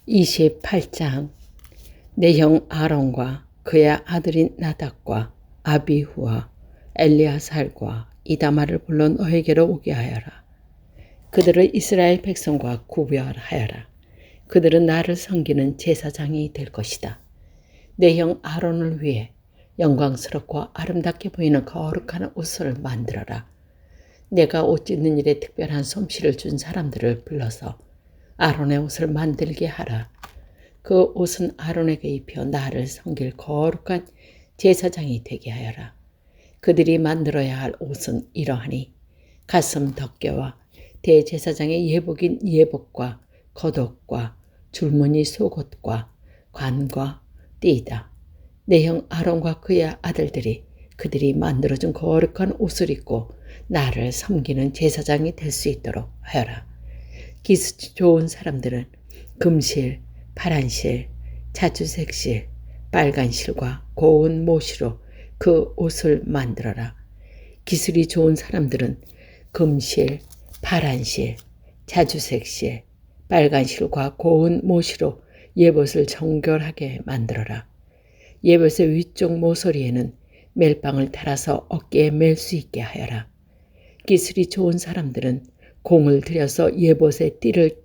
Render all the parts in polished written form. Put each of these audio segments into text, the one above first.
28장. 내 형 아론과 그의 아들인 나답과 아비후와 엘리아살과 이다말을 불러 너에게로 오게 하여라. 그들을 이스라엘 백성과 구별하여라. 그들은 나를 섬기는 제사장이 될 것이다. 내 형 아론을 위해 영광스럽고 아름답게 보이는 거룩한 옷을 만들어라. 내가 옷 찢는 일에 특별한 솜씨를 준 사람들을 불러서 아론의 옷을 만들게 하라. 그 옷은 아론에게 입혀 나를 섬길 거룩한 제사장이 되게 하여라. 그들이 만들어야 할 옷은 이러하니 가슴 덮개와 대제사장의 예복인 예복과 겉옷과 줄무늬 속옷과 관과 띠이다. 내 형 아론과 그의 아들들이 그들이 만들어준 거룩한 옷을 입고 나를 섬기는 제사장이 될 수 있도록 하여라. 기스 좋은 사람들은 금실, 파란실, 자주색실, 빨간실과 고운 모시로 그 옷을 만들어라. 기술이 좋은 사람들은 금실, 파란실, 자주색실, 빨간실과 고운 모시로 예봇을 정결하게 만들어라. 예봇의 위쪽 모서리에는 멜빵을 달아서 어깨에 멜 수 있게 하여라. 기술이 좋은 사람들은 공을 들여서 예봇의 띠를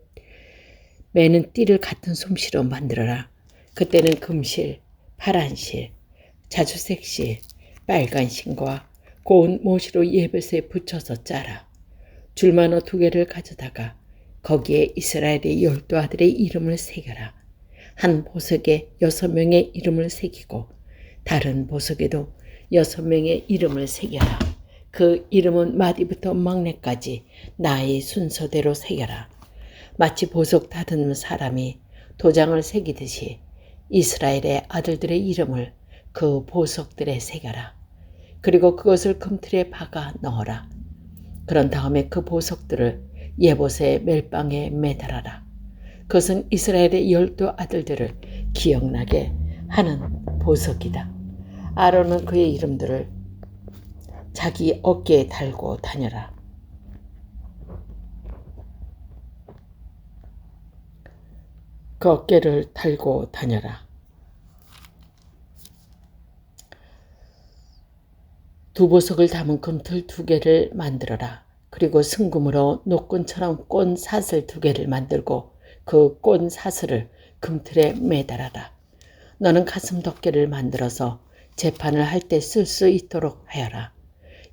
매는 띠를 같은 솜씨로 만들어라. 그때는 금실, 파란실, 자주색실, 빨간실과 고운 모시로 예봇에 붙여서 짜라. 줄만어 2개를 가져다가 거기에 이스라엘의 12아들의 이름을 새겨라. 한 보석에 6명의 이름을 새기고 다른 보석에도 6명의 이름을 새겨라. 그 이름은 마디부터 막내까지 나의 순서대로 새겨라. 마치 보석 다듬는 사람이 도장을 새기듯이 이스라엘의 아들들의 이름을 그 보석들에 새겨라. 그리고 그것을 금틀에 박아 넣어라. 그런 다음에 그 보석들을 예봇의 멜빵에 매달아라. 그것은 이스라엘의 12아들들을 기억나게 하는 보석이다. 아론은 그의 이름들을 자기 어깨에 달고 다녀라. 그 어깨를 달고 다녀라. 2보석을 담은 금틀 2개를 만들어라. 그리고 순금으로 노끈처럼 꼰 사슬 2개를 만들고 그 꼰 사슬을 금틀에 매달아라. 너는 가슴 덮개를 만들어서 재판을 할 때 쓸 수 있도록 하여라.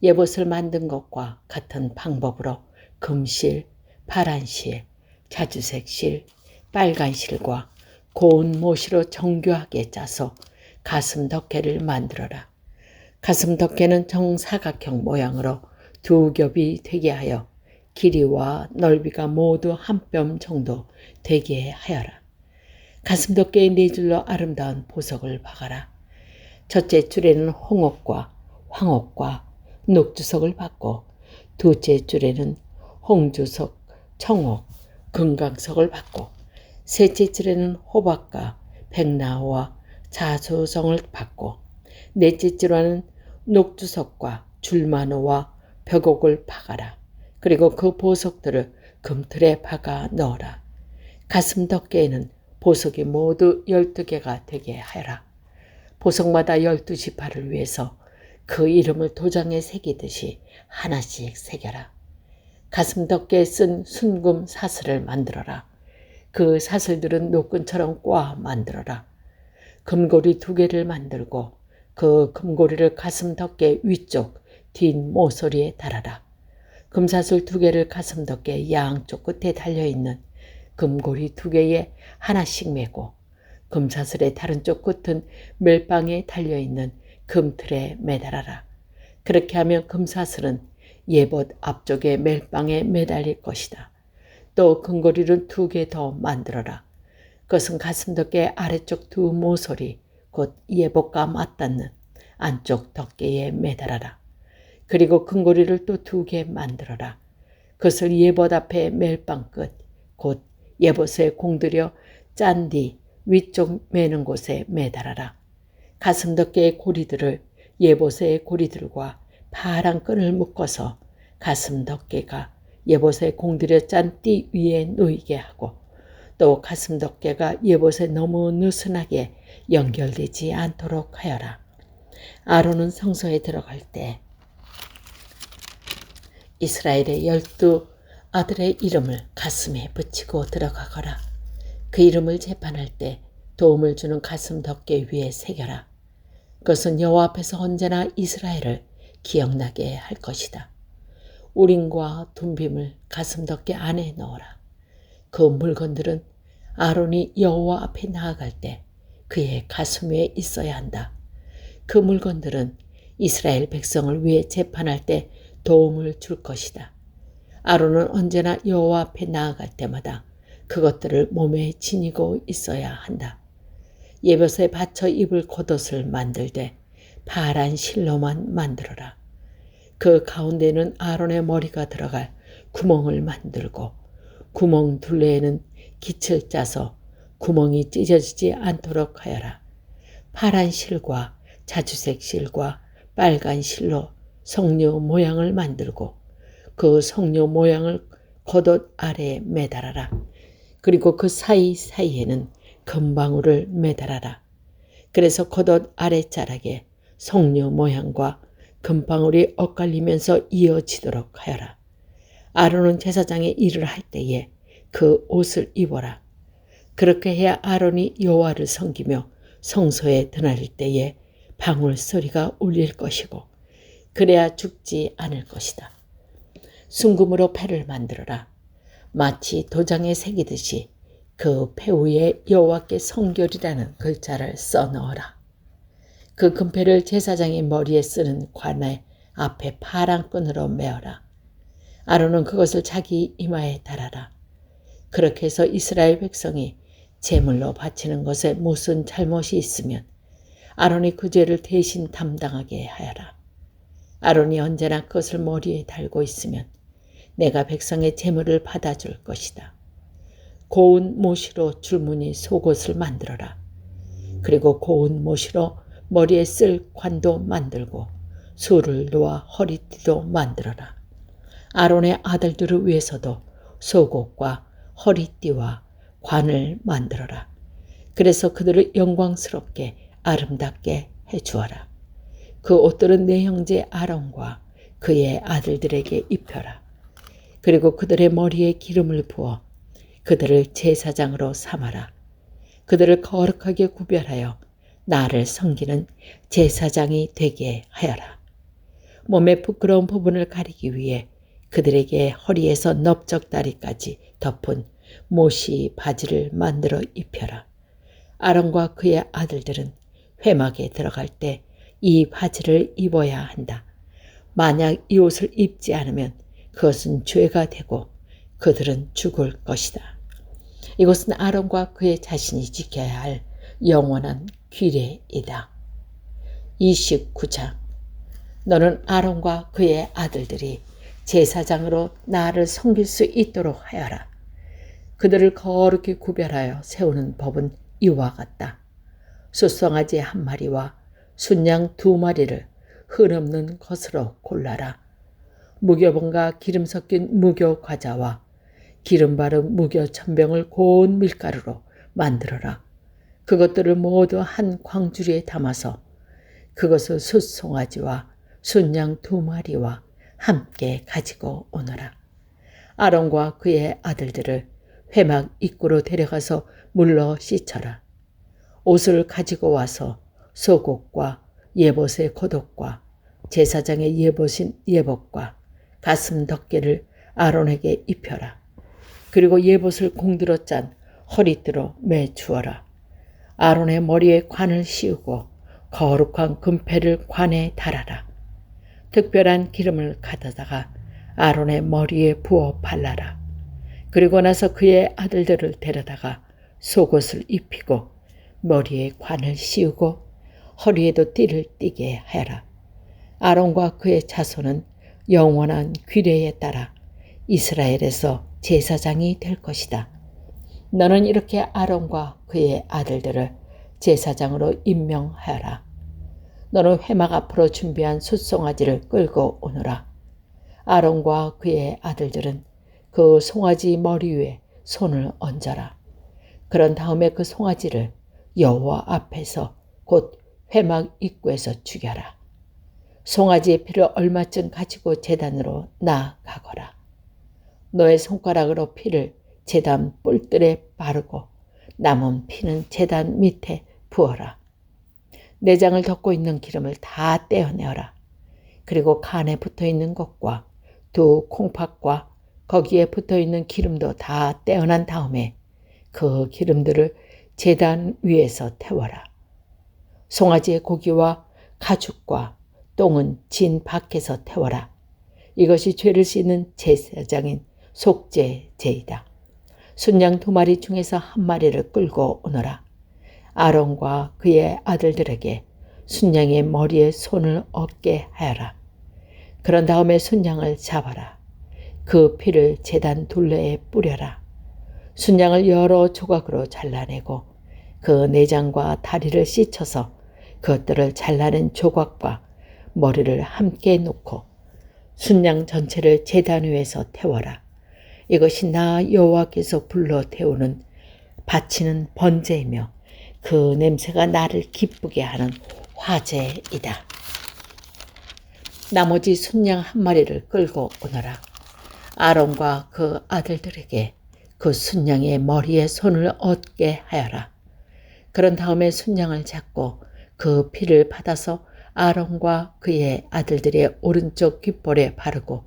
예봇을 만든 것과 같은 방법으로 금실, 파란실, 자주색실, 빨간실과 고운 모시로 정교하게 짜서 가슴 덮개를 만들어라. 가슴 덮개는 정사각형 모양으로 2겹이 되게 하여 길이와 넓이가 모두 한 뼘 정도 되게 하여라. 가슴 덮개의 4줄로 아름다운 보석을 박아라. 첫째 줄에는 홍옥과 황옥과 녹주석을 박고 둘째 줄에는 홍주석, 청옥, 금강석을 박고 셋째 줄에는 호박과 백나무와 자수성을 박고 넷째 줄에는 녹주석과 줄마노와 벽옥을 박아라. 그리고 그 보석들을 금틀에 박아 넣어라. 가슴 덮개에는 보석이 모두 12개가 되게 하여라. 보석마다 12지파를 위해서 그 이름을 도장에 새기듯이 하나씩 새겨라. 가슴 덮개에 쓴 순금 사슬을 만들어라. 그 사슬들은 노끈처럼 꽈 만들어라. 금고리 2개를 만들고 그 금고리를 가슴 덮개 위쪽 뒷모서리에 달아라. 금사슬 2개를 가슴 덮개 양쪽 끝에 달려있는 금고리 2개에 하나씩 매고 금사슬의 다른 쪽 끝은 멜빵에 달려있는 금틀에 매달아라. 그렇게 하면 금사슬은 예봇 앞쪽에 멜빵에 매달릴 것이다. 또 금고리를 2개 더 만들어라. 그것은 가슴 덮개 아래쪽 2 모서리 곧 예복과 맞닿는 안쪽 덮개에 매달아라. 그리고 금고리를 또 2개 만들어라. 그것을 예봇 앞에 멜빵 끝 곧 예봇에 공들여 짠 뒤 위쪽 매는 곳에 매달아라. 가슴 덮개의 고리들을 예봇의 고리들과 파란 끈을 묶어서 가슴 덮개가 예봇에 공들여 짠 띠 위에 놓이게 하고 또 가슴 덮개가 예봇에 너무 느슨하게 연결되지 않도록 하여라. 아론은 성소에 들어갈 때 이스라엘의 12 아들의 이름을 가슴에 붙이고 들어가거라. 그 이름을 재판할 때 도움을 주는 가슴 덮개 위에 새겨라. 그것은 여호와 앞에서 언제나 이스라엘을 기억나게 할 것이다. 우림과 둠빔을 가슴 덮개 안에 넣어라. 그 물건들은 아론이 여호와 앞에 나아갈 때 그의 가슴 위에 있어야 한다. 그 물건들은 이스라엘 백성을 위해 재판할 때 도움을 줄 것이다. 아론은 언제나 여호와 앞에 나아갈 때마다 그것들을 몸에 지니고 있어야 한다. 예봇에 받쳐 입을 겉옷을 만들되 파란 실로만 만들어라. 그 가운데는 아론의 머리가 들어갈 구멍을 만들고 구멍 둘레에는 깃을 짜서 구멍이 찢어지지 않도록 하여라. 파란 실과 자주색 실과 빨간 실로 성녀 모양을 만들고 그 성녀 모양을 겉옷 아래에 매달아라. 그리고 그 사이사이에는 금방울을 매달아라. 그래서 겉옷 아래자락에 성녀 모양과 금방울이 엇갈리면서 이어지도록 하여라. 아론은 제사장의 일을 할 때에 그 옷을 입어라. 그렇게 해야 아론이 여호와를 섬기며 성소에 드나들 때에 방울 소리가 울릴 것이고 그래야 죽지 않을 것이다. 순금으로 패를 만들어라. 마치 도장에 새기듯이 그 패 위에 여호와께 성결이라는 글자를 써넣어라. 그 금패를 제사장의 머리에 쓰는 관의 앞에 파란 끈으로 메어라. 아론은 그것을 자기 이마에 달아라. 그렇게 해서 이스라엘 백성이 제물로 바치는 것에 무슨 잘못이 있으면 아론이 그 죄를 대신 담당하게 하여라. 아론이 언제나 그것을 머리에 달고 있으면 내가 백성의 제물을 받아줄 것이다. 고운 모시로 줄무늬 속옷을 만들어라. 그리고 고운 모시로 머리에 쓸 관도 만들고 술을 놓아 허리띠도 만들어라. 아론의 아들들을 위해서도 속옷과 허리띠와 관을 만들어라. 그래서 그들을 영광스럽게 아름답게 해주어라. 그 옷들은 내 형제 아론과 그의 아들들에게 입혀라. 그리고 그들의 머리에 기름을 부어 그들을 제사장으로 삼아라. 그들을 거룩하게 구별하여 나를 섬기는 제사장이 되게 하여라. 몸의 부끄러운 부분을 가리기 위해 그들에게 허리에서 넓적다리까지 덮은 모시 바지를 만들어 입혀라. 아론과 그의 아들들은 회막에 들어갈 때 이 바지를 입어야 한다. 만약 이 옷을 입지 않으면 그것은 죄가 되고 그들은 죽을 것이다. 이것은 아론과 그의 자신이 지켜야 할 영원한 규례이다. 29장. 너는 아론과 그의 아들들이 제사장으로 나를 섬길 수 있도록 하여라. 그들을 거룩히 구별하여 세우는 법은 이와 같다. 숫송아지 1마리와 순양 2마리를 흔없는 것으로 골라라. 무교본과 기름 섞인 무교 과자와 기름 바른 무교 천병을 고운 밀가루로 만들어라. 그것들을 모두 한 광주리에 담아서 그것을 숫송아지와 순양 2마리와 함께 가지고 오너라. 아론과 그의 아들들을 회막 입구로 데려가서 물로 씻어라. 옷을 가지고 와서 속옷과 예봇의 겉옷과 제사장의 예봇인 예복과 가슴 덮개를 아론에게 입혀라. 그리고 예봇을 공들어 짠 허리띠로 매주어라. 아론의 머리에 관을 씌우고 거룩한 금패를 관에 달아라. 특별한 기름을 가져다가 아론의 머리에 부어 발라라. 그리고 나서 그의 아들들을 데려다가 속옷을 입히고 머리에 관을 씌우고 허리에도 띠를 띠게 하여라. 아론과 그의 자손은 영원한 규례에 따라 이스라엘에서 제사장이 될 것이다. 너는 이렇게 아론과 그의 아들들을 제사장으로 임명하여라. 너는 회막 앞으로 준비한 숫송아지를 끌고 오너라. 아론과 그의 아들들은 그 송아지 머리 위에 손을 얹어라. 그런 다음에 그 송아지를 여호와 앞에서 곧 회막 입구에서 죽여라. 송아지의 피를 얼마쯤 가지고 제단으로 나아가거라. 너의 손가락으로 피를 제단 뿔들에 바르고 남은 피는 제단 밑에 부어라. 내장을 덮고 있는 기름을 다 떼어내어라. 그리고 간에 붙어있는 것과 두 콩팥과 거기에 붙어있는 기름도 다 떼어난 다음에 그 기름들을 제단 위에서 태워라. 송아지의 고기와 가죽과 똥은 진 밖에서 태워라. 이것이 죄를 씻는 제사장인 속죄제이다. 순양 2마리 중에서 1마리를 끌고 오너라. 아론과 그의 아들들에게 순양의 머리에 손을 얹게 하여라. 그런 다음에 순양을 잡아라. 그 피를 제단 둘레에 뿌려라. 순양을 여러 조각으로 잘라내고 그 내장과 다리를 씻어서 그것들을 잘라낸 조각과 머리를 함께 놓고 순양 전체를 제단 위에서 태워라. 이것이 나 여호와께서 불러 태우는 바치는 번제이며 그 냄새가 나를 기쁘게 하는 화제이다. 나머지 순양 1마리를 끌고 오너라. 아론과 그 아들들에게 그 순양의 머리에 손을 얹게 하여라. 그런 다음에 순양을 잡고 그 피를 받아서 아론과 그의 아들들의 오른쪽 귓볼에 바르고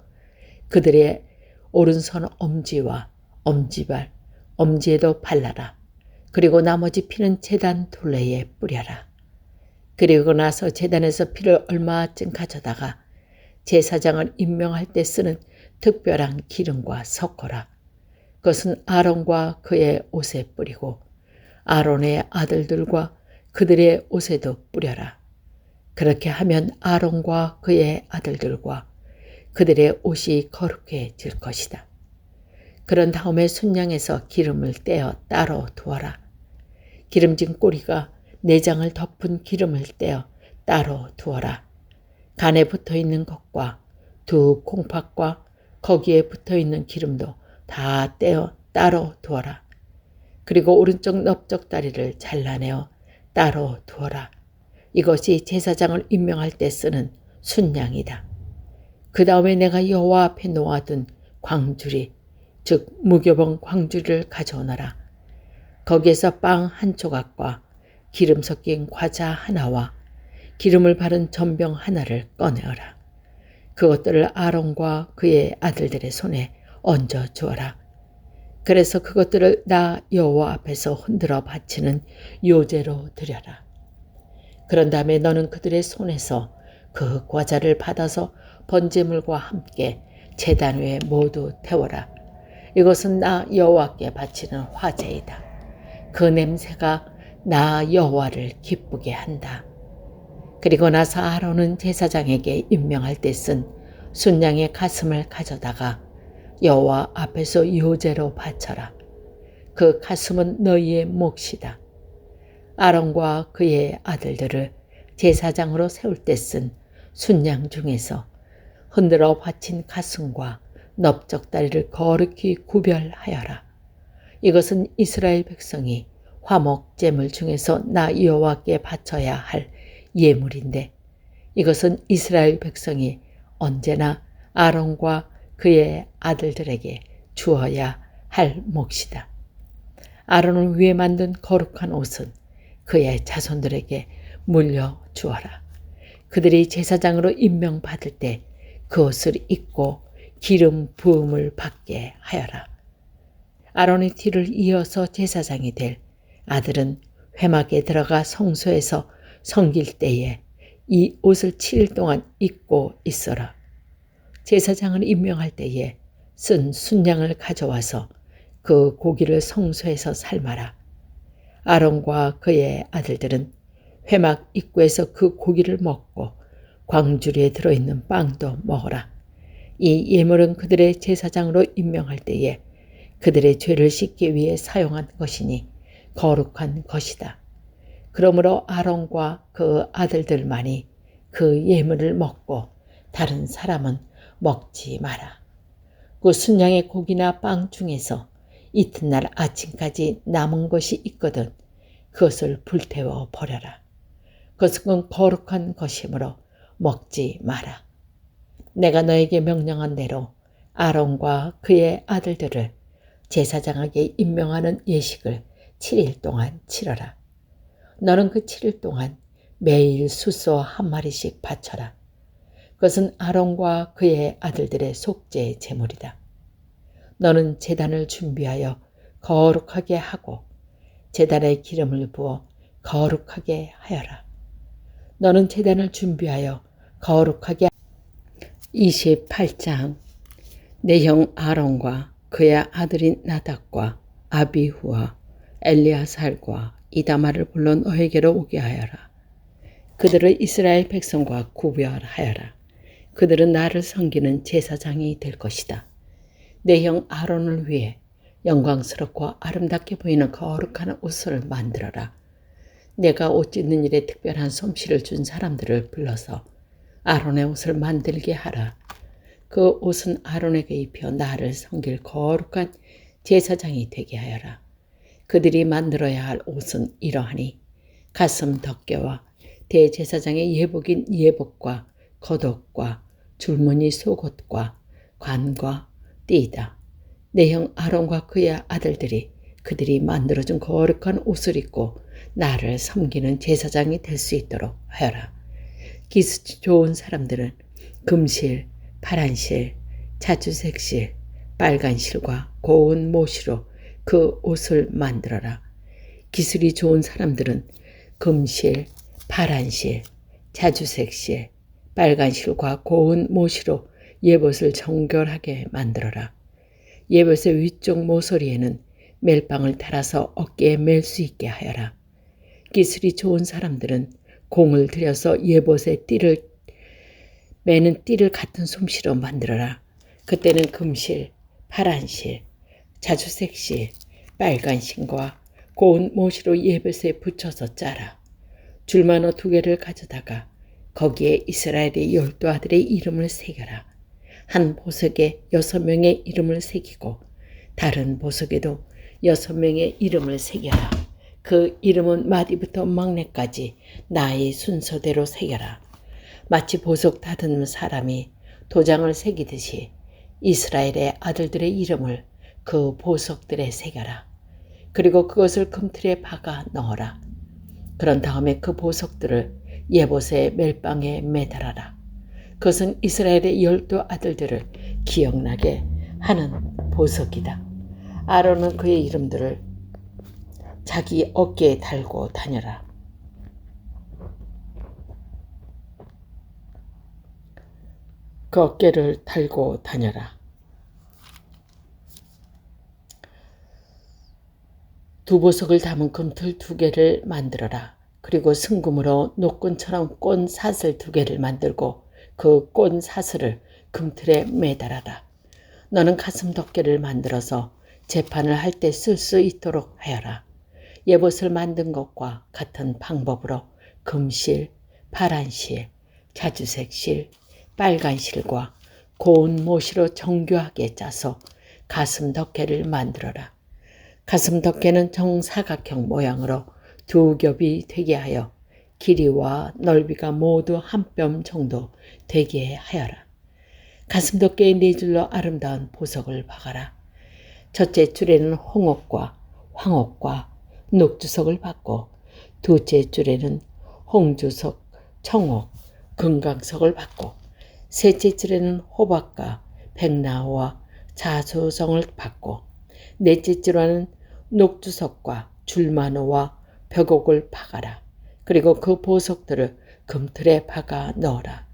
그들의 오른손 엄지와 엄지발, 엄지에도 발라라. 그리고 나머지 피는 제단 둘레에 뿌려라. 그리고 나서 제단에서 피를 얼마쯤 가져다가 제사장을 임명할 때 쓰는 특별한 기름과 섞어라. 그것은 아론과 그의 옷에 뿌리고 아론의 아들들과 그들의 옷에도 뿌려라. 그렇게 하면 아론과 그의 아들들과 그들의 옷이 거룩해질 것이다. 그런 다음에 순양에서 기름을 떼어 따로 두어라. 기름진 꼬리가 내장을 덮은 기름을 떼어 따로 두어라. 간에 붙어있는 것과 두 콩팥과 거기에 붙어있는 기름도 다 떼어 따로 두어라. 그리고 오른쪽 넓적다리를 잘라내어 따로 두어라. 이것이 제사장을 임명할 때 쓰는 순양이다. 그 다음에 내가 여호와 앞에 놓아둔 광주리, 즉 무교병 광주리를 가져오너라. 거기에서 빵 1조각과 기름 섞인 과자 하나와 기름을 바른 전병 하나를 꺼내어라. 그것들을 아론과 그의 아들들의 손에 얹어 주어라. 그래서 그것들을 나 여호와 앞에서 흔들어 바치는 요제로 드려라. 그런 다음에 너는 그들의 손에서 그 과자를 받아서 번제물과 함께 제단 위에 모두 태워라. 이것은 나 여호와께 바치는 화제이다. 그 냄새가 나 여호와를 기쁘게 한다. 그리고 나서 아론은 제사장에게 임명할 때 쓴 순양의 가슴을 가져다가 여호와 앞에서 요제로 바쳐라. 그 가슴은 너희의 몫이다. 아론과 그의 아들들을 제사장으로 세울 때 쓴 순양 중에서 흔들어 바친 가슴과 넓적다리를 거룩히 구별하여라. 이것은 이스라엘 백성이 화목제물 중에서 나 여호와께 바쳐야 할 예물인데 이것은 이스라엘 백성이 언제나 아론과 그의 아들들에게 주어야 할 몫이다. 아론을 위해 만든 거룩한 옷은 그의 자손들에게 물려주어라. 그들이 제사장으로 임명받을 때 그 옷을 입고 기름 부음을 받게 하여라. 아론의 뒤를 이어서 제사장이 될 아들은 회막에 들어가 성소에서 섬길 때에 이 옷을 7일 동안 입고 있어라. 제사장을 임명할 때에 쓴 순양을 가져와서 그 고기를 성소에서 삶아라. 아론과 그의 아들들은 회막 입구에서 그 고기를 먹고 광주리에 들어있는 빵도 먹어라. 이 예물은 그들의 제사장으로 임명할 때에 그들의 죄를 씻기 위해 사용한 것이니 거룩한 것이다. 그러므로 아론과 그 아들들만이 그 예물을 먹고 다른 사람은 먹지 마라. 그 순양의 고기나 빵 중에서 이튿날 아침까지 남은 것이 있거든 그것을 불태워 버려라. 그것은 거룩한 것이므로 먹지 마라. 내가 너에게 명령한 대로 아론과 그의 아들들을 제사장에게 임명하는 예식을 7일 동안 치러라. 너는 그 7일 동안 매일 숫소 한 마리씩 바쳐라. 그것은 아론과 그의 아들들의 속죄 제물이다. 너는 제단을 준비하여 거룩하게 하고 제단에 기름을 부어 거룩하게 하여라. 너는 제단을 준비하여 거룩하게 28장 내 형 아론과 그의 아들인 나답과 아비후와 엘리아살과 이다말을 불러 너에게로 오게 하여라. 그들을 이스라엘 백성과 구별하여라. 그들은 나를 섬기는 제사장이 될 것이다. 내 형 아론을 위해 영광스럽고 아름답게 보이는 거룩한 옷을 만들어라. 내가 옷 찢는 일에 특별한 솜씨를 준 사람들을 불러서 아론의 옷을 만들게 하라. 그 옷은 아론에게 입혀 나를 섬길 거룩한 제사장이 되게 하여라. 그들이 만들어야 할 옷은 이러하니 가슴 덮개와 대제사장의 예복인 예복과 겉옷과 줄무늬 속옷과 관과 띠이다. 내 형 아론과 그의 아들들이 그들이 만들어준 거룩한 옷을 입고 나를 섬기는 제사장이 될 수 있도록 하여라. 기스 좋은 사람들은 금실, 파란실, 자주색실, 빨간실과 고운 모시로 그 옷을 만들어라. 기술이 좋은 사람들은 금실, 파란실, 자주색실, 빨간실과 고운 모시로 예봇을 정결하게 만들어라. 예봇의 위쪽 모서리에는 멜빵을 달아서 어깨에 멜 수 있게 하여라. 기술이 좋은 사람들은 공을 들여서 예봇의 띠를 매는 띠를 같은 솜씨로 만들어라. 그때는 금실, 파란실, 자주색실, 빨간실과 고운 모시로 예봇에 붙여서 짜라. 줄만어 2개를 가져다가 거기에 이스라엘의 12아들의 이름을 새겨라. 한 보석에 6명의 이름을 새기고 다른 보석에도 6명의 이름을 새겨라. 그 이름은 마디부터 막내까지 나의 순서대로 새겨라. 마치 보석 다듬는 사람이 도장을 새기듯이 이스라엘의 아들들의 이름을 그 보석들에 새겨라. 그리고 그것을 금틀에 박아 넣어라. 그런 다음에 그 보석들을 예봇의 멜빵에 매달아라. 그것은 이스라엘의 12아들들을 기억나게 하는 보석이다. 아론은 그의 이름들을 자기 어깨에 달고 다녀라. 그 어깨를 달고 다녀라. 두 보석을 담은 금틀 2개를 만들어라. 그리고 승금으로 노끈처럼 꼰 사슬 2개를 만들고 그 꼰 사슬을 금틀에 매달아라. 너는 가슴 덮개를 만들어서 재판을 할 때 쓸 수 있도록 하여라. 예봇을 만든 것과 같은 방법으로 금실, 파란실, 자주색실, 빨간실과 고운 모시로 정교하게 짜서 가슴 덮개를 만들어라. 가슴 덮개는 정사각형 모양으로 2겹이 되게 하여 길이와 넓이가 모두 한 뼘 정도 되게 하여라. 가슴 덮개에 4줄로 아름다운 보석을 박아라. 첫째 줄에는 홍옥과 황옥과 녹주석을 박고 둘째 줄에는 홍주석, 청옥, 금강석을 박고 셋째 줄에는 호박과 백나무와 자수성을 박고 넷째 줄에는 녹주석과 줄마노와 벽옥을 박아라. 그리고 그 보석들을 금틀에 박아 넣어라.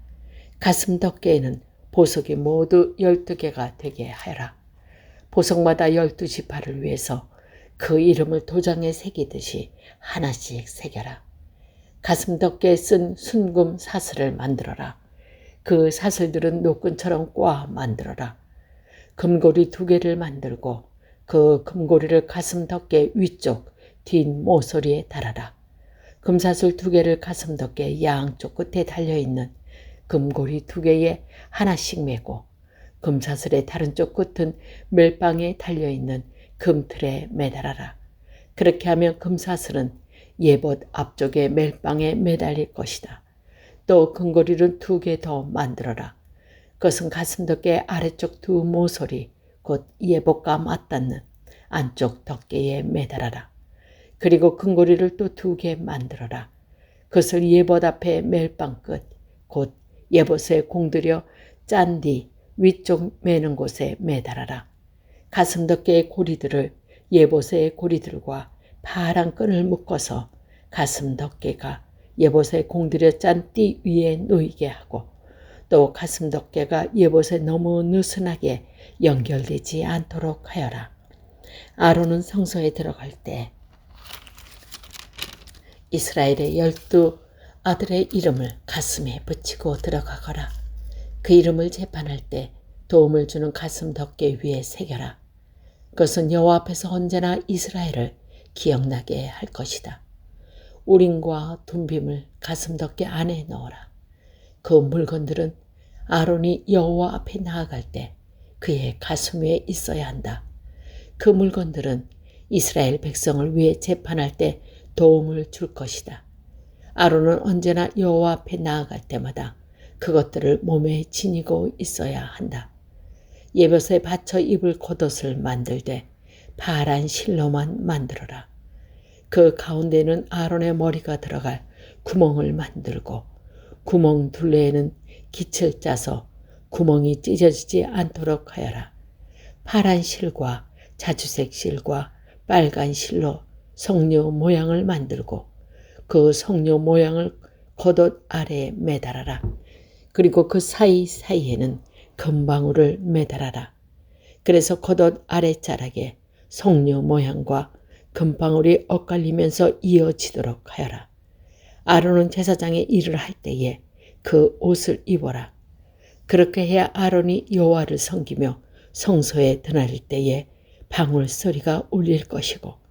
가슴 덮개에는 보석이 모두 12개가 되게 하여라. 보석마다 12지파를 위해서 그 이름을 도장에 새기듯이 하나씩 새겨라. 가슴 덮개에 쓴 순금 사슬을 만들어라. 그 사슬들은 노끈처럼 꽈 만들어라. 금고리 2개를 만들고 그 금고리를 가슴 덮개 위쪽 뒷 모서리에 달아라. 금사슬 2개를 가슴 덮개 양쪽 끝에 달려있는 금고리 2개에 하나씩 매고 금사슬의 다른 쪽 끝은 멜빵에 달려있는 금틀에 매달아라. 그렇게 하면 금사슬은 예봇 앞쪽에 멜빵에 매달릴 것이다. 또 금고리를 2개 더 만들어라. 그것은 가슴 덮개 아래쪽 2 모서리 곧 예복과 맞닿는 안쪽 덮개에 매달아라. 그리고 금고리를 또 2개 만들어라. 그것을 예봇 앞에 멜빵 끝 곧 예봇에 공들여 짠 뒤 위쪽 매는 곳에 매달아라. 가슴 덮개의 고리들을 예봇의 고리들과 파란 끈을 묶어서 가슴 덮개가 예봇에 공들여 짠 띠 위에 놓이게 하고 또 가슴 덮개가 예봇에 너무 느슨하게 연결되지 않도록 하여라. 아론은 성소에 들어갈 때 이스라엘의 12 아들의 이름을 가슴에 붙이고 들어가거라. 그 이름을 재판할 때 도움을 주는 가슴 덮개 위에 새겨라. 그것은 여호와 앞에서 언제나 이스라엘을 기억나게 할 것이다. 우림과 둠빔을 가슴 덮개 안에 넣어라. 그 물건들은 아론이 여호와 앞에 나아갈 때 그의 가슴 위에 있어야 한다. 그 물건들은 이스라엘 백성을 위해 재판할 때 도움을 줄 것이다. 아론은 언제나 여호와 앞에 나아갈 때마다 그것들을 몸에 지니고 있어야 한다. 예봇에 받쳐 입을 겉옷을 만들되 파란 실로만 만들어라. 그 가운데는 아론의 머리가 들어갈 구멍을 만들고 구멍 둘레에는 깃을 짜서 구멍이 찢어지지 않도록 하여라. 파란 실과 자주색 실과 빨간 실로 성녀 모양을 만들고 그 성녀 모양을 겉옷 아래에 매달아라. 그리고 그 사이사이에는 금방울을 매달아라. 그래서 겉옷 아래자락에 성녀 모양과 금방울이 엇갈리면서 이어지도록 하여라. 아론은 제사장의 일을 할 때에 그 옷을 입어라. 그렇게 해야 아론이 여호와를 섬기며 성소에 드나들 때에 방울 소리가 울릴 것이고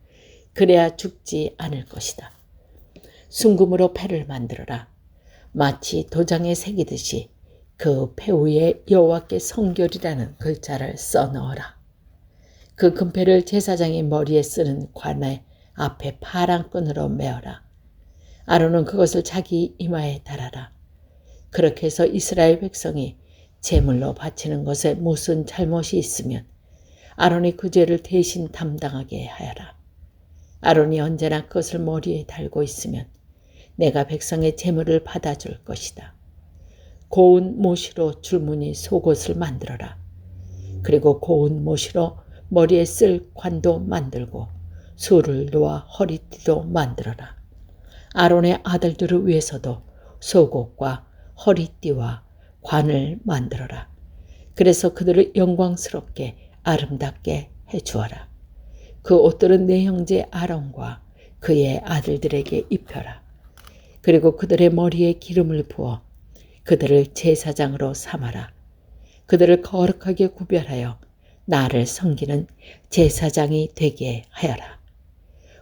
그래야 죽지 않을 것이다. 순금으로 패를 만들어라. 마치 도장에 새기듯이 그 패 위에 여호와께 성결이라는 글자를 써넣어라. 그 금패를 제사장의 머리에 쓰는 관의 앞에 파란 끈으로 메어라. 아론은 그것을 자기 이마에 달아라. 그렇게 해서 이스라엘 백성이 제물로 바치는 것에 무슨 잘못이 있으면 아론이 그 죄를 대신 담당하게 하여라. 아론이 언제나 그것을 머리에 달고 있으면 내가 백성의 제물을 받아줄 것이다. 고운 모시로 줄무늬 속옷을 만들어라. 그리고 고운 모시로 머리에 쓸 관도 만들고 술을 놓아 허리띠도 만들어라. 아론의 아들들을 위해서도 속옷과 허리띠와 관을 만들어라. 그래서 그들을 영광스럽게 아름답게 해주어라. 그 옷들은 내 형제 아론과 그의 아들들에게 입혀라. 그리고 그들의 머리에 기름을 부어 그들을 제사장으로 삼아라. 그들을 거룩하게 구별하여 나를 섬기는 제사장이 되게 하여라.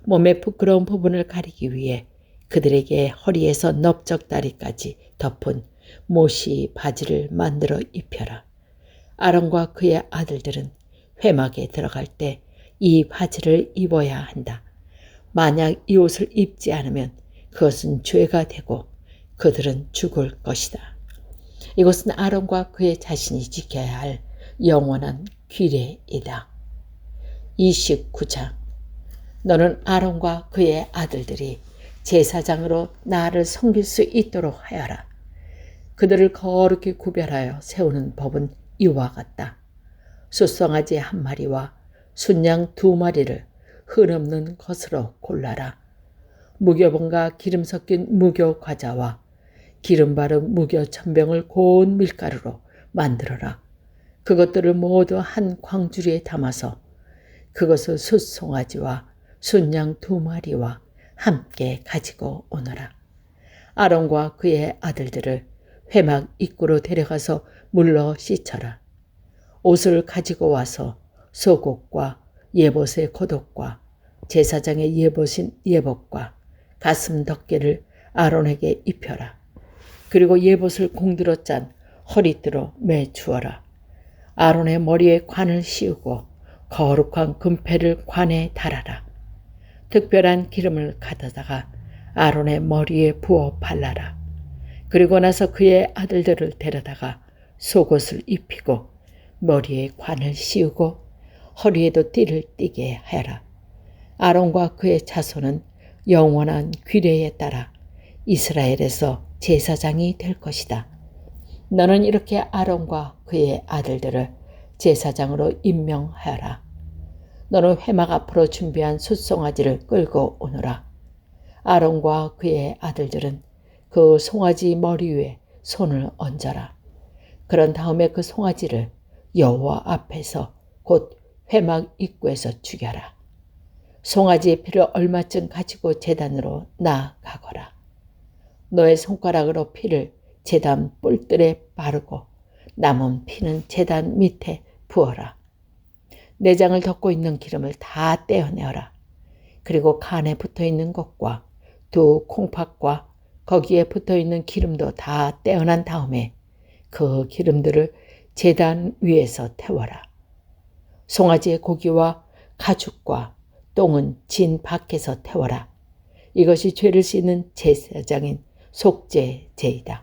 몸의 부끄러운 부분을 가리기 위해 그들에게 허리에서 넓적다리까지 덮은 모시 바지를 만들어 입혀라. 아론과 그의 아들들은 회막에 들어갈 때 이 바지를 입어야 한다. 만약 이 옷을 입지 않으면 그것은 죄가 되고 그들은 죽을 것이다. 이것은 아론과 그의 자신이 지켜야 할 영원한 규례이다. 29장. 너는 아론과 그의 아들들이 제사장으로 나를 섬길 수 있도록 하여라. 그들을 거룩히 구별하여 세우는 법은 이와 같다. 숫송아지 1마리와 순양 2마리를 흔없는 것으로 골라라. 무교본과 기름 섞인 무교 과자와 기름 바른 무교 천병을 고운 밀가루로 만들어라. 그것들을 모두 한 광주리에 담아서 그것을 숫송아지와 순양 2마리와 함께 가지고 오너라. 아론과 그의 아들들을 회막 입구로 데려가서 물로 씻어라. 옷을 가지고 와서 속옷과 예봇의 겉옷과 제사장의 예봇인 예복과 가슴 덮개를 아론에게 입혀라. 그리고 예봇을 공들어 짠 허리띠로 매주어라. 아론의 머리에 관을 씌우고 거룩한 금패를 관에 달아라. 특별한 기름을 가져다가 아론의 머리에 부어 발라라. 그리고 나서 그의 아들들을 데려다가 속옷을 입히고 머리에 관을 씌우고 허리에도 띠를 띠게 하여라. 아론과 그의 자손은 영원한 규례에 따라 이스라엘에서 제사장이 될 것이다. 너는 이렇게 아론과 그의 아들들을 제사장으로 임명하여라. 너는 회막 앞으로 준비한 숫송아지를 끌고 오너라. 아론과 그의 아들들은 그 송아지 머리 위에 손을 얹어라. 그런 다음에 그 송아지를 여호와 앞에서 곧 회막 입구에서 죽여라. 송아지의 피를 얼마쯤 가지고 제단으로 나아가거라. 너의 손가락으로 피를 제단 뿔들에 바르고 남은 피는 제단 밑에 부어라. 내장을 덮고 있는 기름을 다 떼어내어라. 그리고 간에 붙어있는 것과 두 콩팥과 거기에 붙어있는 기름도 다 떼어난 다음에 그 기름들을 제단 위에서 태워라. 송아지의 고기와 가죽과 똥은 진 밖에서 태워라. 이것이 죄를 씻는 제사장인 속죄제이다.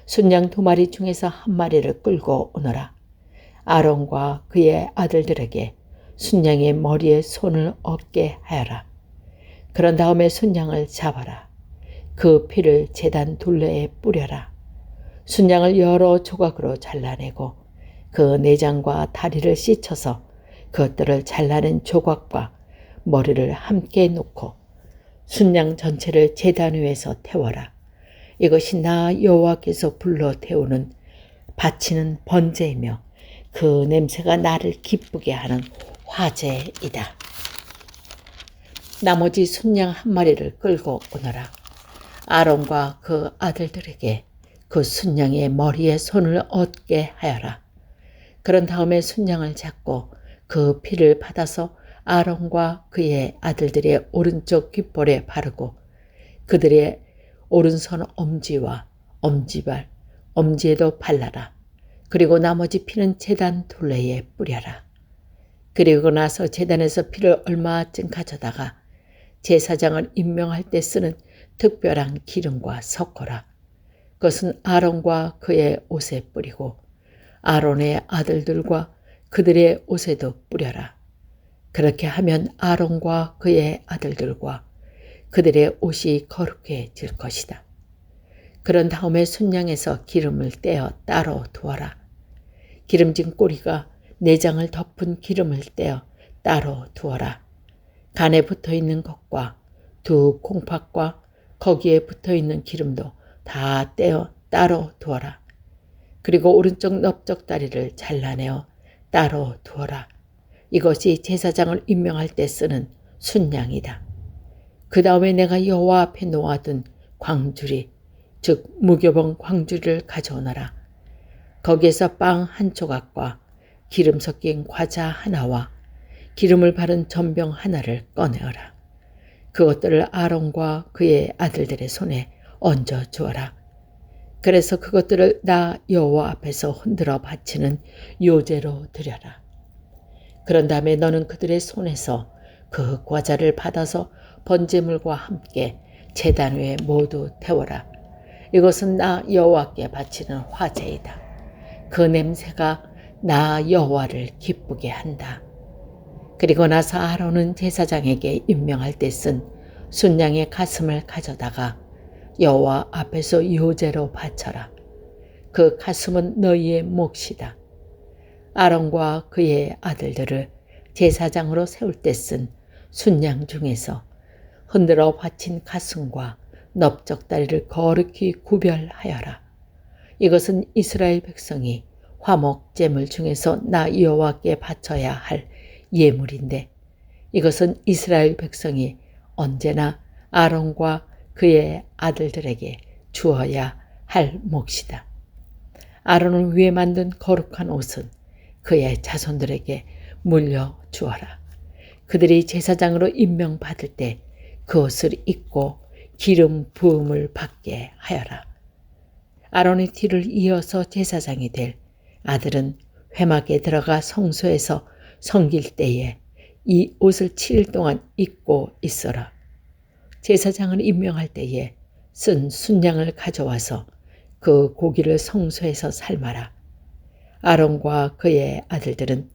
순양 2마리 중에서 1마리를 끌고 오너라. 아론과 그의 아들들에게 순양의 머리에 손을 얹게 하여라. 그런 다음에 순양을 잡아라. 그 피를 제단 둘레에 뿌려라. 순양을 여러 조각으로 잘라내고 그 내장과 다리를 씻어서 그것들을 잘라낸 조각과 머리를 함께 놓고 순양 전체를 제단 위에서 태워라. 이것이 나 여호와께서 불러 태우는 바치는 번제이며 그 냄새가 나를 기쁘게 하는 화제이다. 나머지 순양 1마리를 끌고 오너라. 아론과 그 아들들에게 그 순양의 머리에 손을 얹게 하여라. 그런 다음에 순양을 잡고 그 피를 받아서 아론과 그의 아들들의 오른쪽 귓볼에 바르고 그들의 오른손 엄지와 엄지발, 엄지에도 발라라. 그리고 나머지 피는 제단 둘레에 뿌려라. 그리고 나서 제단에서 피를 얼마쯤 가져다가 제사장을 임명할 때 쓰는 특별한 기름과 섞어라. 그것은 아론과 그의 옷에 뿌리고 아론의 아들들과 그들의 옷에도 뿌려라. 그렇게 하면 아론과 그의 아들들과 그들의 옷이 거룩해질 것이다. 그런 다음에 순양에서 기름을 떼어 따로 두어라. 기름진 꼬리가 내장을 덮은 기름을 떼어 따로 두어라. 간에 붙어있는 것과 두 콩팥과 거기에 붙어있는 기름도 다 떼어 따로 두어라. 그리고 오른쪽 넓적다리를 잘라내어 따로 두어라. 이것이 제사장을 임명할 때 쓰는 순양이다. 그 다음에 내가 여호와 앞에 놓아둔 광주리, 즉 무교봉 광주리를 가져오너라. 거기에서 빵 1조각과 기름 섞인 과자 하나와 기름을 바른 전병 하나를 꺼내어라. 그것들을 아론과 그의 아들들의 손에 얹어 주어라. 그래서 그것들을 나 여호와 앞에서 흔들어 바치는 요제로 드려라. 그런 다음에 너는 그들의 손에서 그 과자를 받아서 번제물과 함께 제단 위에 모두 태워라. 이것은 나 여호와께 바치는 화제이다. 그 냄새가 나 여호와를 기쁘게 한다. 그리고 나서 아론은 제사장에게 임명할 때 쓴 순양의 가슴을 가져다가 여호와 앞에서 요제로 바쳐라. 그 가슴은 너희의 몫이다. 아론과 그의 아들들을 제사장으로 세울 때 쓴 순양 중에서 흔들어 바친 가슴과 넓적다리를 거룩히 구별하여라. 이것은 이스라엘 백성이 화목제물 중에서 나 여호와께 바쳐야 할 예물인데 이것은 이스라엘 백성이 언제나 아론과 그의 아들들에게 주어야 할 몫이다. 아론을 위해 만든 거룩한 옷은 그의 자손들에게 물려주어라. 그들이 제사장으로 임명받을 때 그 옷을 입고 기름 부음을 받게 하여라. 아론의 뒤를 이어서 제사장이 될 아들은 회막에 들어가 성소에서 섬길 때에 이 옷을 7일 동안 입고 있어라. 제사장을 임명할 때에 쓴 순양을 가져와서 그 고기를 성소에서 삶아라. 아론과 그의 아들들은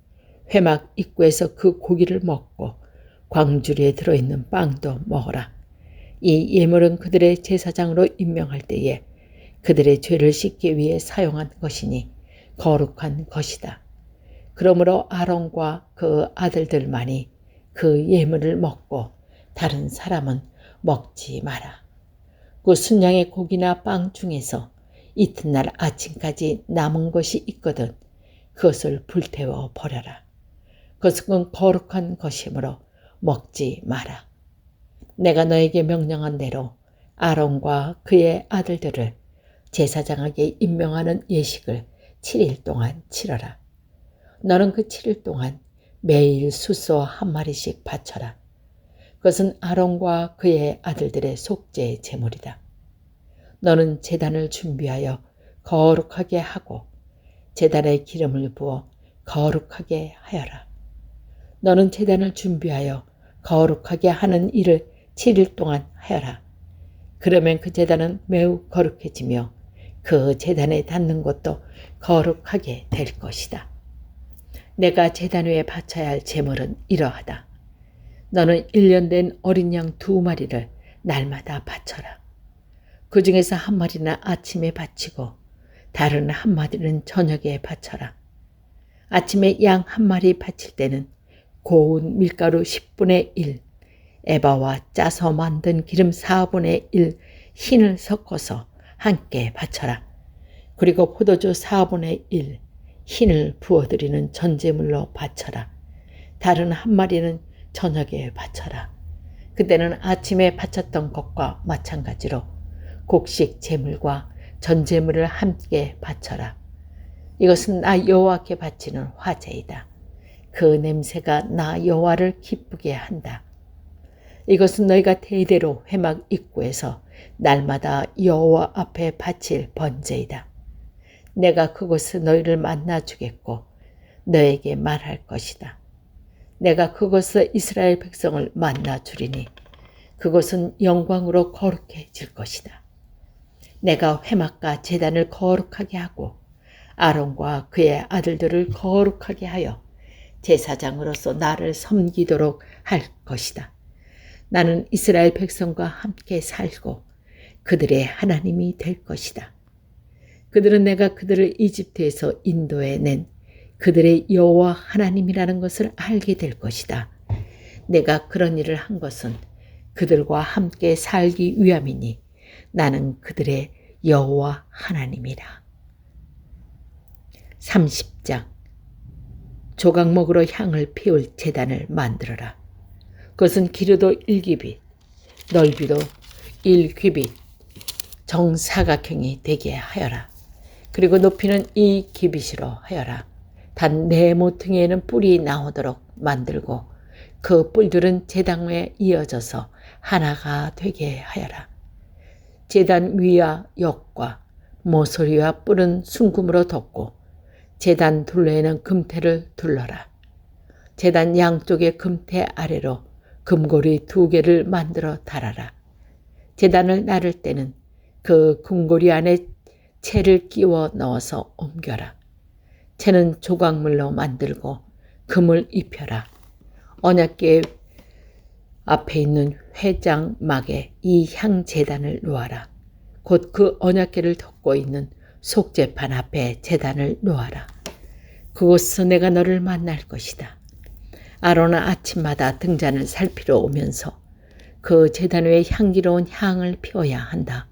회막 입구에서 그 고기를 먹고 광주리에 들어있는 빵도 먹어라. 이 예물은 그들의 제사장으로 임명할 때에 그들의 죄를 씻기 위해 사용한 것이니 거룩한 것이다. 그러므로 아론과 그 아들들만이 그 예물을 먹고 다른 사람은 먹지 마라. 그 순양의 고기나 빵 중에서 이튿날 아침까지 남은 것이 있거든 그것을 불태워 버려라. 그것은 거룩한 것이므로 먹지 마라. 내가 너에게 명령한 대로 아론과 그의 아들들을 제사장에게 임명하는 예식을 7일 동안 치러라. 너는 그 7일 동안 매일 숫소 한 마리씩 바쳐라. 그것은 아론과 그의 아들들의 속죄 제물이다. 너는 제단을 준비하여 거룩하게 하고 제단에 기름을 부어 거룩하게 하여라. 너는 제단을 준비하여 거룩하게 하는 일을 7일 동안 하여라. 그러면 그 제단은 매우 거룩해지며 그 제단에 닿는 것도 거룩하게 될 것이다. 내가 제단 위에 바쳐야 할 제물은 이러하다. 너는 1년 된 어린 양 2마리를 날마다 바쳐라. 그 중에서 한 마리는 아침에 바치고 다른 한 마리는 저녁에 바쳐라. 아침에 양 한 마리 바칠 때는 고운 밀가루 10분의 1, 에바와 짜서 만든 기름 4분의 1 흰을 섞어서 함께 바쳐라. 그리고 포도주 4분의 1 흰을 부어드리는 전제물로 바쳐라. 다른 한 마리는 저녁에 바쳐라. 그때는 아침에 바쳤던 것과 마찬가지로 곡식 제물과 전제물을 함께 바쳐라. 이것은 나 여호와께 바치는 화제이다. 그 냄새가 나 여호와를 기쁘게 한다. 이것은 너희가 대대로 회막 입구에서 날마다 여호와 앞에 바칠 번제이다. 내가 그곳에 너희를 만나 주겠고 너에게 말할 것이다. 내가 그곳에 이스라엘 백성을 만나 주리니 그곳은 영광으로 거룩해질 것이다. 내가 회막과 제단을 거룩하게 하고 아론과 그의 아들들을 거룩하게 하여 제사장으로서 나를 섬기도록 할 것이다. 나는 이스라엘 백성과 함께 살고 그들의 하나님이 될 것이다. 그들은 내가 그들을 이집트에서 인도해 낸 그들의 여호와 하나님이라는 것을 알게 될 것이다. 내가 그런 일을 한 것은 그들과 함께 살기 위함이니 나는 그들의 여호와 하나님이라. 30장 조각목으로 향을 피울 제단을 만들어라. 그것은 길이도 1규빗, 넓이도 1규빗, 정사각형이 되게 하여라. 그리고 높이는 2규빗으로 하여라. 단 네 모퉁이에는 뿔이 나오도록 만들고 그 뿔들은 제단에 이어져서 하나가 되게 하여라. 제단 위와 옆과 모서리와 뿔은 순금으로 덮고 제단 둘레에는 금테를 둘러라. 제단 양쪽의 금테 아래로 금고리 2개를 만들어 달아라. 제단을 나를 때는 그 금고리 안에 채를 끼워 넣어서 옮겨라. 채는 조각물로 만들고 금을 입혀라. 언약궤 앞에 있는 회장막에 이 향제단을 놓아라. 곧 그 언약궤를 덮고 있는 속죄판 앞에 제단을 놓아라. 그곳에서 내가 너를 만날 것이다. 아론은 아침마다 등잔을 살피러 오면서 그 제단 위에 향기로운 향을 피워야 한다.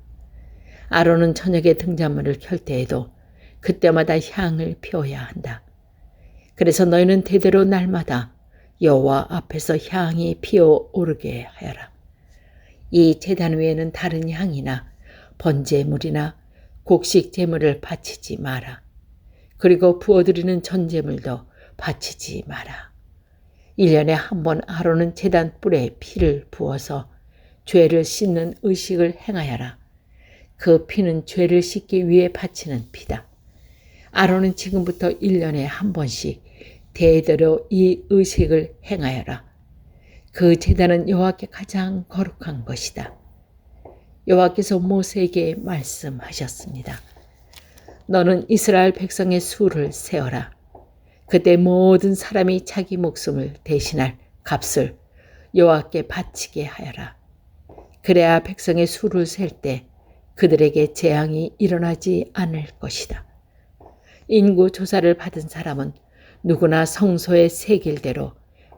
아론은 저녁에 등잔문을 켤 때에도 그때마다 향을 피워야 한다. 그래서 너희는 대대로 날마다 여호와 앞에서 향이 피어오르게 하여라. 이 제단 위에는 다른 향이나 번제물이나 곡식 제물을 바치지 마라. 그리고 부어드리는 전제물도 바치지 마라. 1년에 한 번 아론은 제단 뿔에 피를 부어서 죄를 씻는 의식을 행하여라. 그 피는 죄를 씻기 위해 바치는 피다. 아론은 지금부터 1년에 한 번씩 대대로 이 의식을 행하여라. 그 제단은 여호와께 가장 거룩한 것이다. 여호와께서 모세에게 말씀하셨습니다. 너는 이스라엘 백성의 수를 세어라. 그때 모든 사람이 자기 목숨을 대신할 값을 여호와께 바치게 하여라. 그래야 백성의 수를 셀 때 그들에게 재앙이 일어나지 않을 것이다. 인구 조사를 받은 사람은 누구나 성소의 세겔대로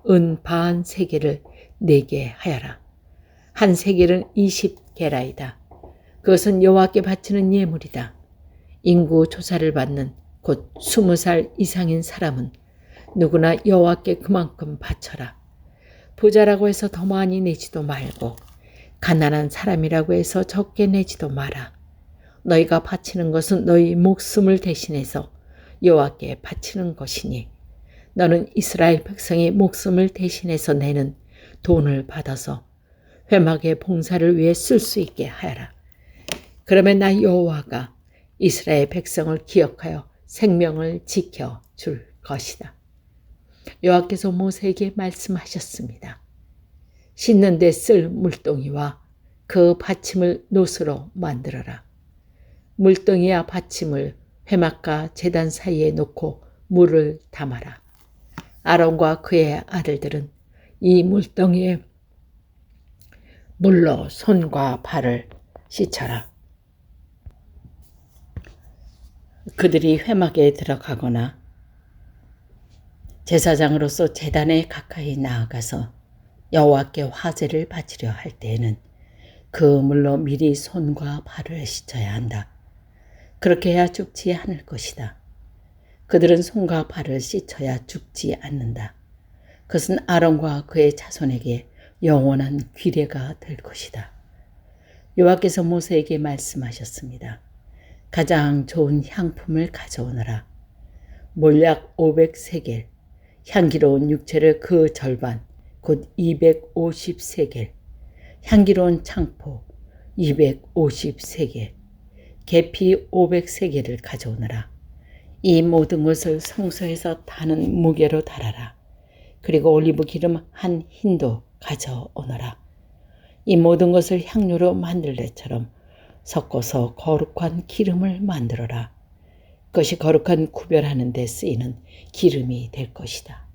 은 반 세겔을 내게 하여라. 한 세겔은 20게라이다. 그것은 여호와께 바치는 예물이다. 인구 조사를 받는 곧 20살 이상인 사람은 누구나 여호와께 그만큼 바쳐라. 부자라고 해서 더 많이 내지도 말고 가난한 사람이라고 해서 적게 내지도 마라. 너희가 바치는 것은 너희 목숨을 대신해서 여호와께 바치는 것이니 너는 이스라엘 백성의 목숨을 대신해서 내는 돈을 받아서 회막의 봉사를 위해 쓸 수 있게 하여라. 그러면 나 여호와가 이스라엘 백성을 기억하여 생명을 지켜 줄 것이다. 여호와께서 모세에게 말씀하셨습니다. 씻는 데 쓸 물동이와 그 받침을 노스로 만들어라. 물동이와 받침을 회막과 제단 사이에 놓고 물을 담아라. 아론과 그의 아들들은 이 물동이에 물로 손과 발을 씻어라. 그들이 회막에 들어가거나 제사장으로서 제단에 가까이 나아가서 여호와께 화제를 바치려 할 때에는 그 물로 미리 손과 발을 씻어야 한다. 그렇게 해야 죽지 않을 것이다. 그들은 손과 발을 씻어야 죽지 않는다. 그것은 아론과 그의 자손에게 영원한 규례가 될 것이다. 여호와께서 모세에게 말씀하셨습니다. 가장 좋은 향품을 가져오너라. 몰약 500세겔, 향기로운 육체를 그 절반, 곧 250세겔, 향기로운 창포 250세겔, 계피 500세겔을 가져오너라. 이 모든 것을 성소에서 타는 무게로 달아라. 그리고 올리브 기름 한 흰도 가져오너라. 이 모든 것을 향료로 만들 때처럼 섞어서 거룩한 기름을 만들어라. 그것이 거룩한 구별하는 데 쓰이는 기름이 될 것이다.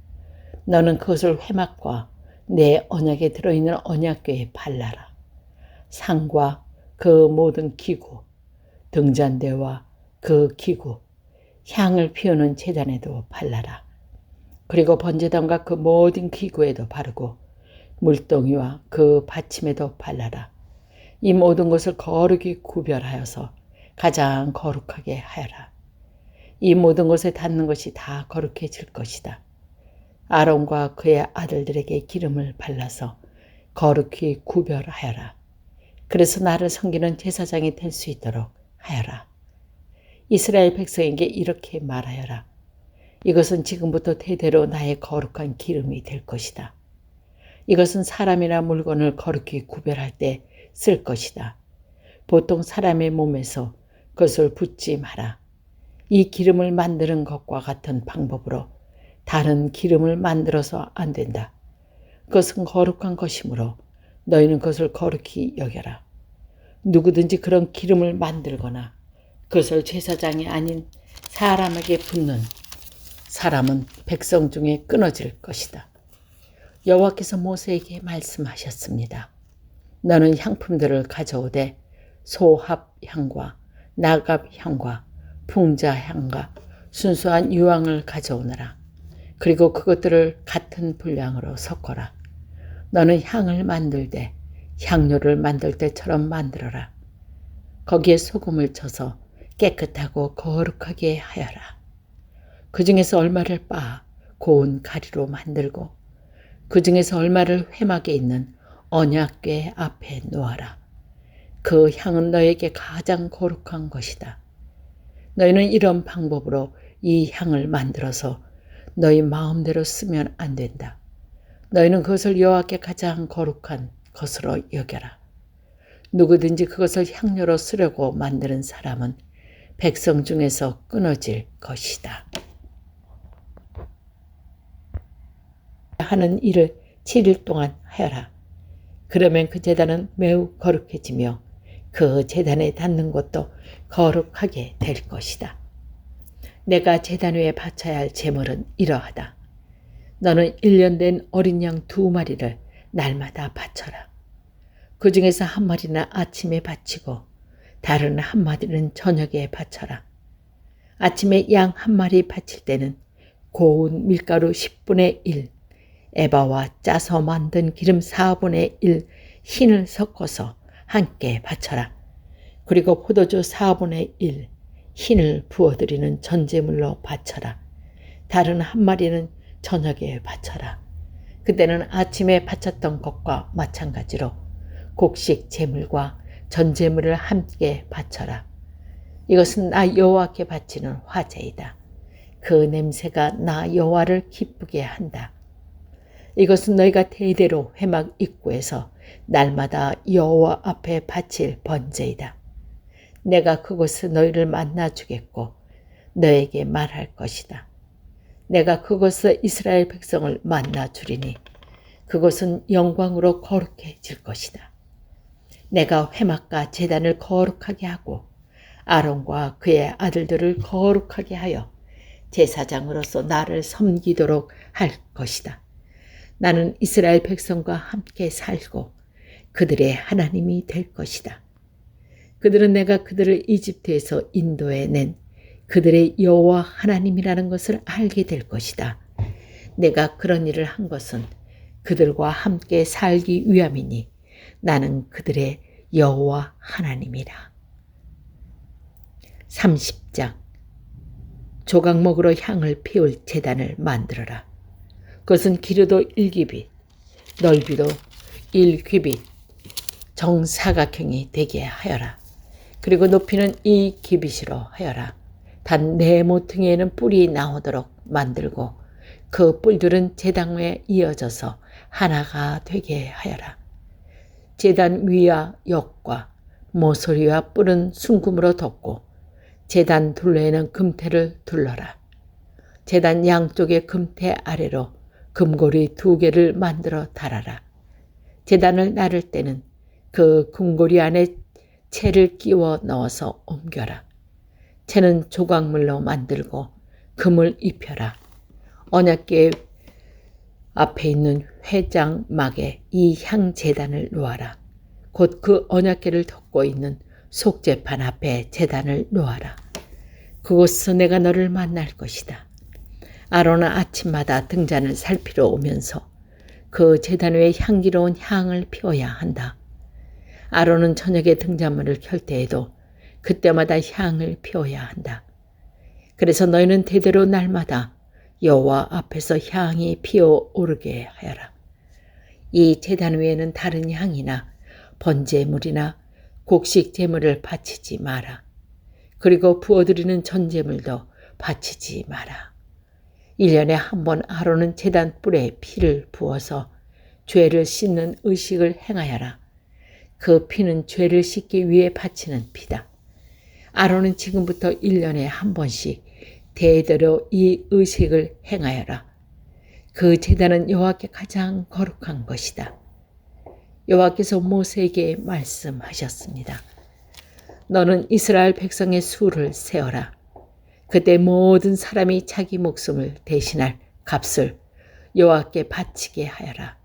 너는 그것을 회막과 내 언약에 들어있는 언약궤에 발라라. 상과 그 모든 기구, 등잔대와 그 기구, 향을 피우는 제단에도 발라라. 그리고 번제단과 그 모든 기구에도 바르고 물동이와 그 받침에도 발라라. 이 모든 것을 거룩히 구별하여서 가장 거룩하게 하여라. 이 모든 것에 닿는 것이 다 거룩해질 것이다. 아론과 그의 아들들에게 기름을 발라서 거룩히 구별하여라. 그래서 나를 섬기는 제사장이 될 수 있도록 하여라. 이스라엘 백성에게 이렇게 말하여라. 이것은 지금부터 대대로 나의 거룩한 기름이 될 것이다. 이것은 사람이나 물건을 거룩히 구별할 때 쓸 것이다. 보통 사람의 몸에서 그것을 붓지 마라. 이 기름을 만드는 것과 같은 방법으로 다른 기름을 만들어서 안 된다. 그것은 거룩한 것이므로 너희는 그것을 거룩히 여겨라. 누구든지 그런 기름을 만들거나 그것을 제사장이 아닌 사람에게 붓는 사람은 백성 중에 끊어질 것이다. 여호와께서 모세에게 말씀하셨습니다. 너는 향품들을 가져오되 소합향과 나갑향과 풍자향과 순수한 유황을 가져오너라. 그리고 그것들을 같은 분량으로 섞어라. 너는 향을 만들되 향료를 만들 때처럼 만들어라. 거기에 소금을 쳐서 깨끗하고 거룩하게 하여라. 그 중에서 얼마를 빻아 고운 가리로 만들고 그 중에서 얼마를 회막에 있는 언약궤 앞에 놓아라. 그 향은 너에게 가장 거룩한 것이다. 너희는 이런 방법으로 이 향을 만들어서 너희 마음대로 쓰면 안 된다. 너희는 그것을 여호와께 가장 거룩한 것으로 여겨라. 누구든지 그것을 향료로 쓰려고 만드는 사람은 백성 중에서 끊어질 것이다. 하는 일을 7일 동안 하여라. 그러면 그 제단은 매우 거룩해지며 그 제단에 닿는 곳도 거룩하게 될 것이다. 내가 제단 위에 바쳐야 할 제물은 이러하다. 너는 1년 된 어린 양 2마리를 날마다 바쳐라. 그 중에서 1마리는 아침에 바치고 다른 1마리는 저녁에 바쳐라. 아침에 양 1마리 바칠 때는 고운 밀가루 10분의 1, 에바와 짜서 만든 기름 4분의 1 흰을 섞어서 함께 바쳐라. 그리고 포도주 4분의 1 흰을 부어드리는 전제물로 바쳐라. 다른 1마리는 저녁에 바쳐라. 그때는 아침에 바쳤던 것과 마찬가지로 곡식 제물과 전제물을 함께 바쳐라. 이것은 나 여호와께 바치는 화제이다. 그 냄새가 나 여호와를 기쁘게 한다. 이것은 너희가 대대로 회막 입구에서 날마다 여호와 앞에 바칠 번제이다. 내가 그곳에 너희를 만나 주겠고 너에게 말할 것이다. 내가 그곳에 이스라엘 백성을 만나 주리니 그곳은 영광으로 거룩해질 것이다. 내가 회막과 제단을 거룩하게 하고 아론과 그의 아들들을 거룩하게 하여 제사장으로서 나를 섬기도록 할 것이다. 나는 이스라엘 백성과 함께 살고 그들의 하나님이 될 것이다. 그들은 내가 그들을 이집트에서 인도해 낸 그들의 여호와 하나님이라는 것을 알게 될 것이다. 내가 그런 일을 한 것은 그들과 함께 살기 위함이니 나는 그들의 여호와 하나님이라. 30장 조각목으로 향을 피울 제단을 만들어라. 그것은 길이도 1규빗, 넓이도 1규빗, 정사각형이 되게 하여라. 그리고 높이는 2규빗으로 하여라. 단 네 모퉁이에는 뿔이 나오도록 만들고 그 뿔들은 제단에 이어져서 하나가 되게 하여라. 제단 위와 옆과 모서리와 뿔은 순금으로 덮고 제단 둘레에는 금테를 둘러라. 제단 양쪽의 금테 아래로 금고리 2개를 만들어 달아라. 제단을 나를 때는 그 금고리 안에 채를 끼워 넣어서 옮겨라. 채는 조각물로 만들고 금을 입혀라. 언약궤 앞에 있는 회장막에 이 향제단을 놓아라. 곧 그 언약궤를 덮고 있는 속죄판 앞에 제단을 놓아라. 그곳에서 내가 너를 만날 것이다. 아론은 아침마다 등잔을 살피러 오면서 그 제단 위에 향기로운 향을 피워야 한다. 아론은 저녁에 등잔문을 켤 때에도 그때마다 향을 피워야 한다. 그래서 너희는 대대로 날마다 여호와 앞에서 향이 피어오르게 하여라. 이 제단 위에는 다른 향이나 번제물이나 곡식 제물을 바치지 마라. 그리고 부어드리는 전제물도 바치지 마라. 1년에 한 번 아론은 제단 뿔에 피를 부어서 죄를 씻는 의식을 행하여라. 그 피는 죄를 씻기 위해 바치는 피다. 아론은 지금부터 1년에 한 번씩 대대로 이 의식을 행하여라. 그 제단은 여호와께 가장 거룩한 것이다. 여호와께서 모세에게 말씀하셨습니다. 너는 이스라엘 백성의 수를 세어라. 그때 모든 사람이 자기 목숨을 대신할 값을 여호와께 바치게 하여라.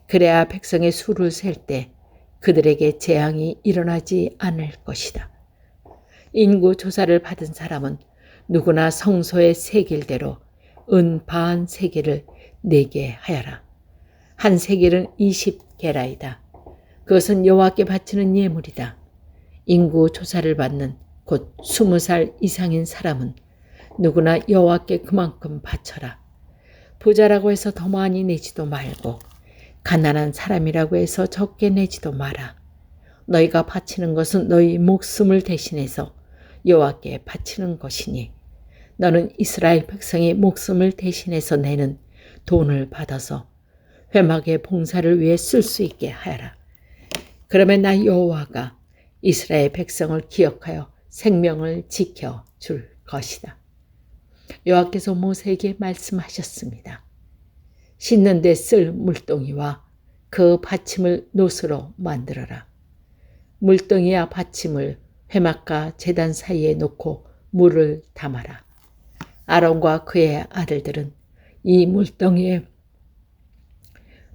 그래야 백성의 수를 셀 때 그들에게 재앙이 일어나지 않을 것이다. 인구 조사를 받은 사람은 누구나 성소의 세겔대로 은 반 세겔을 내게 하여라. 한 세겔은 20게라이다. 그것은 여호와께 바치는 예물이다. 인구 조사를 받는 곧 20살 이상인 사람은 누구나 여호와께 그만큼 바쳐라. 부자라고 해서 더 많이 내지도 말고 가난한 사람이라고 해서 적게 내지도 마라. 너희가 바치는 것은 너희 목숨을 대신해서 여호와께 바치는 것이니 너는 이스라엘 백성의 목숨을 대신해서 내는 돈을 받아서 회막의 봉사를 위해 쓸 수 있게 하여라. 그러면 나 여호와가 이스라엘 백성을 기억하여 생명을 지켜 줄 것이다. 여호와께서 모세에게 말씀하셨습니다. 씻는 데 쓸 물동이와 그 받침을 노스로 만들어라. 물동이와 받침을 회막과 제단 사이에 놓고 물을 담아라. 아론과 그의 아들들은 이 물동이에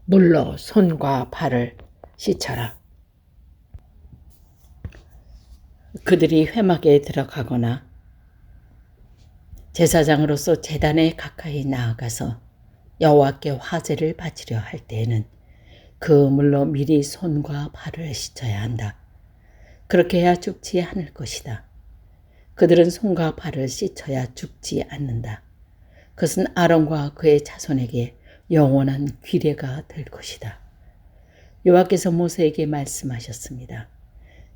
물로 손과 발을 씻어라. 그들이 회막에 들어가거나 제사장으로서 제단에 가까이 나아가서 여호와께 화제를 바치려 할 때에는 그 물로 미리 손과 발을 씻어야 한다. 그렇게 해야 죽지 않을 것이다. 그들은 손과 발을 씻어야 죽지 않는다. 그것은 아론과 그의 자손에게 영원한 규례가 될 것이다. 여호와께서 모세에게 말씀하셨습니다.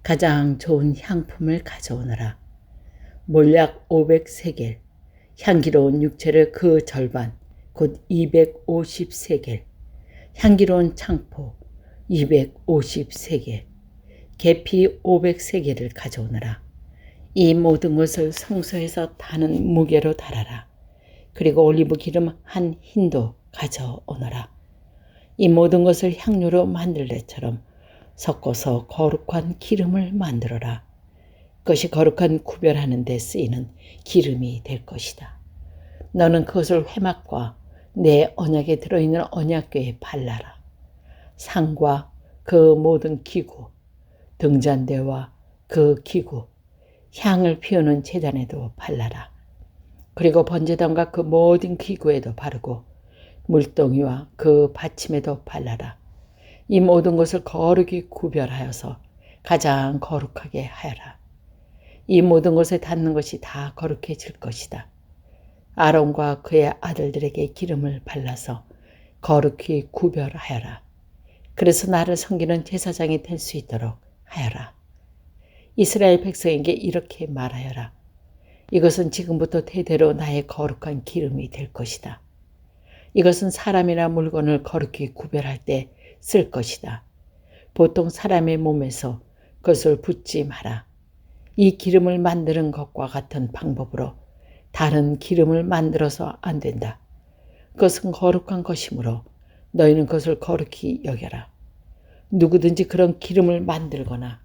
가장 좋은 향품을 가져오너라. 몰약 500세겔, 향기로운 육체를 그 절반, 곧 250세겔, 향기로운 창포 250세겔, 계피 500세겔을 가져오너라. 이 모든 것을 성소에서 타는 무게로 달아라. 그리고 올리브 기름 한 흰도 가져오너라. 이 모든 것을 향료로 만들 때처럼 섞어서 거룩한 기름을 만들어라. 그것이 거룩한 구별하는 데 쓰이는 기름이 될 것이다. 너는 그것을 회막과 내 언약에 들어있는 언약궤에 발라라. 상과 그 모든 기구, 등잔대와 그 기구, 향을 피우는 제단에도 발라라. 그리고 번제단과 그 모든 기구에도 바르고 물동이와 그 받침에도 발라라. 이 모든 것을 거룩히 구별하여서 가장 거룩하게 하여라. 이 모든 것에 닿는 것이 다 거룩해질 것이다. 아론과 그의 아들들에게 기름을 발라서 거룩히 구별하여라. 그래서 나를 섬기는 제사장이 될 수 있도록 하여라. 이스라엘 백성에게 이렇게 말하여라. 이것은 지금부터 대대로 나의 거룩한 기름이 될 것이다. 이것은 사람이나 물건을 거룩히 구별할 때 쓸 것이다. 보통 사람의 몸에서 그것을 붓지 마라. 이 기름을 만드는 것과 같은 방법으로 다른 기름을 만들어서 안 된다. 그것은 거룩한 것이므로 너희는 그것을 거룩히 여겨라. 누구든지 그런 기름을 만들거나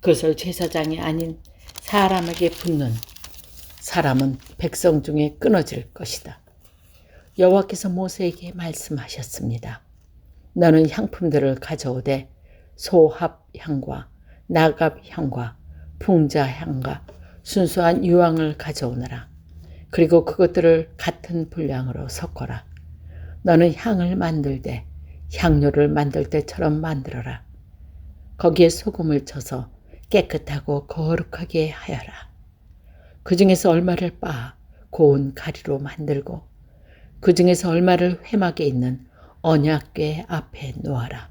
그것을 제사장이 아닌 사람에게 붓는 사람은 백성 중에 끊어질 것이다. 여호와께서 모세에게 말씀하셨습니다. 너는 향품들을 가져오되 소합향과 나갑향과 풍자향과 순수한 유황을 가져오너라. 그리고 그것들을 같은 분량으로 섞어라. 너는 향을 만들되 향료를 만들 때처럼 만들어라. 거기에 소금을 쳐서 깨끗하고 거룩하게 하여라. 그 중에서 얼마를 빻아 고운 가리로 만들고 그 중에서 얼마를 회막에 있는 언약궤 앞에 놓아라.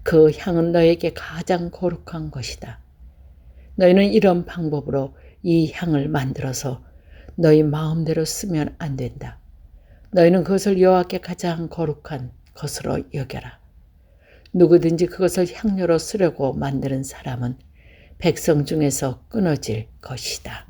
그 향은 너에게 가장 거룩한 것이다. 너희는 이런 방법으로 이 향을 만들어서 너희 마음대로 쓰면 안 된다. 너희는 그것을 여호와께 가장 거룩한 것으로 여겨라. 누구든지 그것을 향료로 쓰려고 만드는 사람은 백성 중에서 끊어질 것이다.